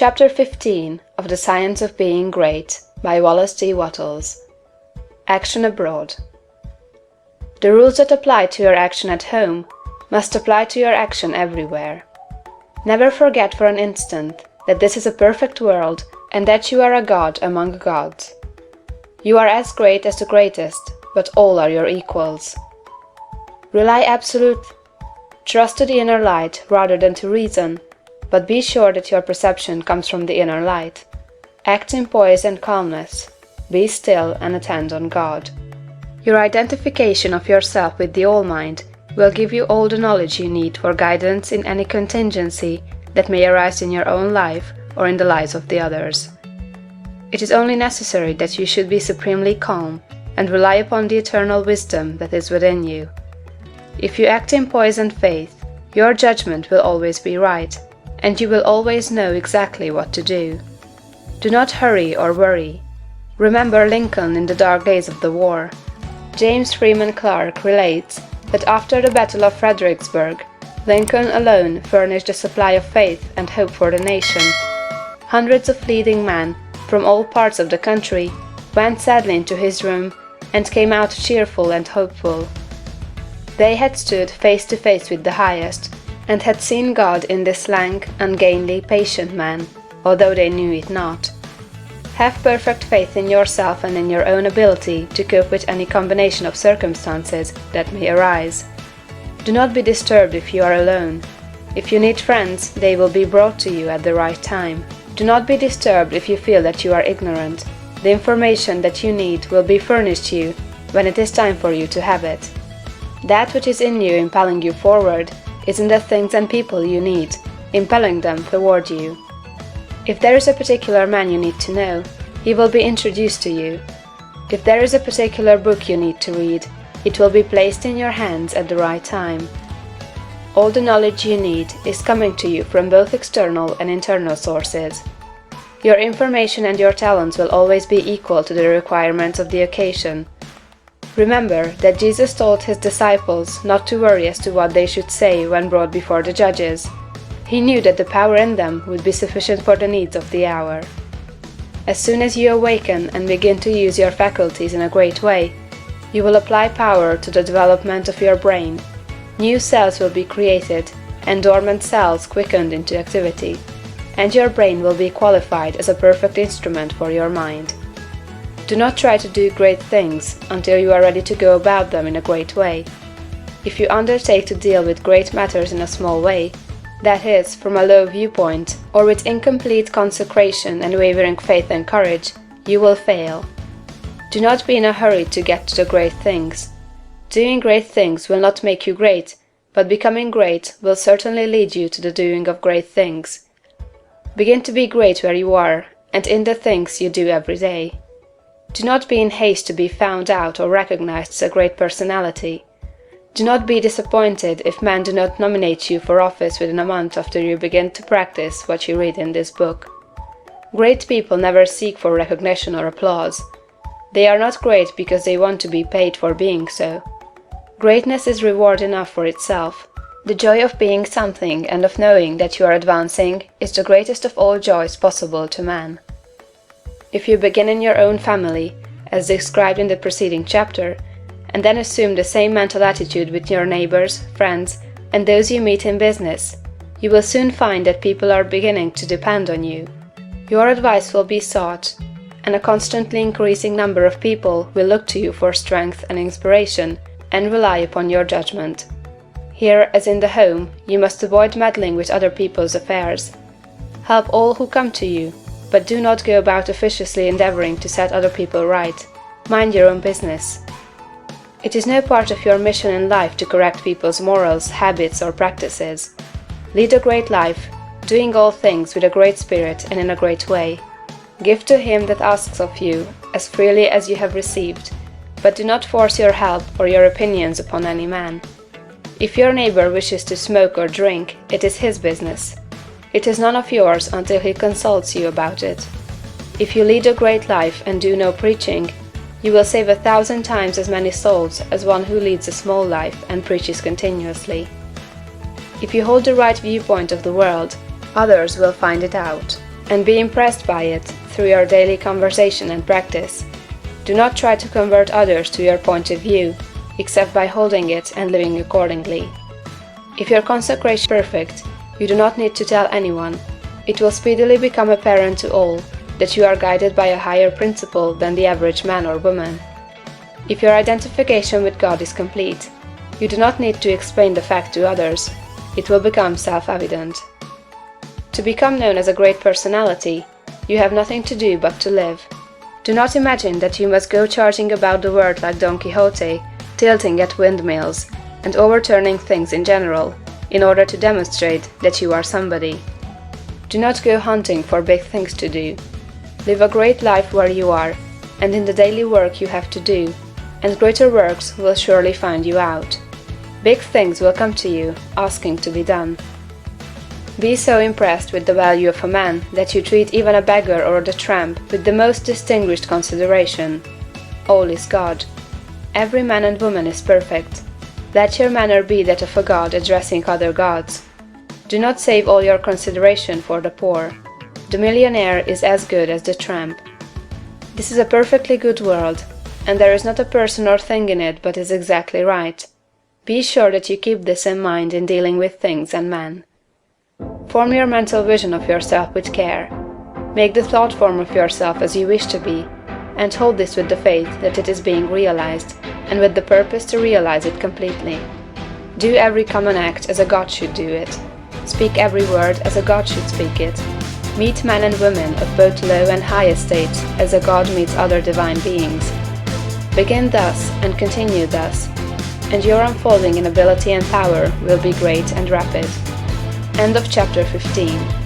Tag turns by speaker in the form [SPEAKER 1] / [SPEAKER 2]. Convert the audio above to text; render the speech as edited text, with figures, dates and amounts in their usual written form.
[SPEAKER 1] Chapter 15 of The Science of Being Great by Wallace D. Wattles. Action Abroad. The rules that apply to your action at home must apply to your action everywhere. Never forget for an instant that this is a perfect world and that you are a god among gods. You are as great as the greatest, but all are your equals. Rely absolutely. Trust to the inner light rather than to reason, but be sure that your perception comes from the inner light. Act in poise and calmness. Be still and attend on God. Your identification of yourself with the All-Mind will give you all the knowledge you need for guidance in any contingency that may arise in your own life or in the lives of the others. It is only necessary that you should be supremely calm and rely upon the eternal wisdom that is within you. If you act in poise and faith, your judgment will always be right, and you will always know exactly what to do. Do not hurry or worry. Remember Lincoln in the dark days of the war. James Freeman Clarke relates that after the Battle of Fredericksburg, Lincoln alone furnished a supply of faith and hope for the nation. Hundreds of leading men from all parts of the country went sadly into his room and came out cheerful and hopeful. They had stood face to face with the Highest, and had seen God in this lank, ungainly, patient man, although they knew it not. Have perfect faith in yourself and in your own ability to cope with any combination of circumstances that may arise. Do not be disturbed if you are alone. If you need friends, they will be brought to you at the right time. Do not be disturbed if you feel that you are ignorant. The information that you need will be furnished you when it is time for you to have it. That which is in you impelling you forward is in the things and people you need, impelling them toward you. If there is a particular man you need to know, he will be introduced to you. If there is a particular book you need to read, it will be placed in your hands at the right time. All the knowledge you need is coming to you from both external and internal sources. Your information and your talents will always be equal to the requirements of the occasion. Remember that Jesus told his disciples not to worry as to what they should say when brought before the judges. He knew that the power in them would be sufficient for the needs of the hour. As soon as you awaken and begin to use your faculties in a great way, you will apply power to the development of your brain. New cells will be created, and dormant cells quickened into activity, and your brain will be qualified as a perfect instrument for your mind. Do not try to do great things until you are ready to go about them in a great way. If you undertake to deal with great matters in a small way, that is, from a low viewpoint, or with incomplete consecration and wavering faith and courage, you will fail. Do not be in a hurry to get to the great things. Doing great things will not make you great, but becoming great will certainly lead you to the doing of great things. Begin to be great where you are, and in the things you do every day. Do not be in haste to be found out or recognized as a great personality. Do not be disappointed if men do not nominate you for office within a month after you begin to practice what you read in this book. Great people never seek for recognition or applause. They are not great because they want to be paid for being so. Greatness is reward enough for itself. The joy of being something and of knowing that you are advancing is the greatest of all joys possible to man. If you begin in your own family, as described in the preceding chapter, and then assume the same mental attitude with your neighbors, friends, and those you meet in business, you will soon find that people are beginning to depend on you. Your advice will be sought, and a constantly increasing number of people will look to you for strength and inspiration, and rely upon your judgment. Here, as in the home, you must avoid meddling with other people's affairs. Help all who come to you, but do not go about officiously endeavoring to set other people right. Mind your own business. It is no part of your mission in life to correct people's morals, habits, or practices. Lead a great life, doing all things with a great spirit and in a great way. Give to him that asks of you, as freely as you have received, but do not force your help or your opinions upon any man. If your neighbor wishes to smoke or drink, it is his business. It is none of yours until he consults you about it. If you lead a great life and do no preaching, you will save 1,000 times as many souls as one who leads a small life and preaches continuously. If you hold the right viewpoint of the world, others will find it out, and be impressed by it through your daily conversation and practice. Do not try to convert others to your point of view, except by holding it and living accordingly. If your consecration is perfect, you do not need to tell anyone. It will speedily become apparent to all that you are guided by a higher principle than the average man or woman. If your identification with God is complete, you do not need to explain the fact to others. It will become self-evident. To become known as a great personality, you have nothing to do but to live. Do not imagine that you must go charging about the world like Don Quixote, tilting at windmills, and overturning things in general, in order to demonstrate that you are somebody. Do not go hunting for big things to do. Live a great life where you are, and in the daily work you have to do, and greater works will surely find you out. Big things will come to you, asking to be done. Be so impressed with the value of a man that you treat even a beggar or the tramp with the most distinguished consideration. All is God. Every man and woman is perfect. Let your manner be that of a god addressing other gods. Do not save all your consideration for the poor. The millionaire is as good as the tramp. This is a perfectly good world, and there is not a person or thing in it but is exactly right. Be sure that you keep this in mind in dealing with things and men. Form your mental vision of yourself with care. Make the thought form of yourself as you wish to be, and hold this with the faith that it is being realized, and with the purpose to realize it completely. Do every common act as a God should do it. Speak every word as a God should speak it. Meet men and women of both low and high estates as a God meets other divine beings. Begin thus and continue thus, and your unfolding in ability and power will be great and rapid. End of chapter 15.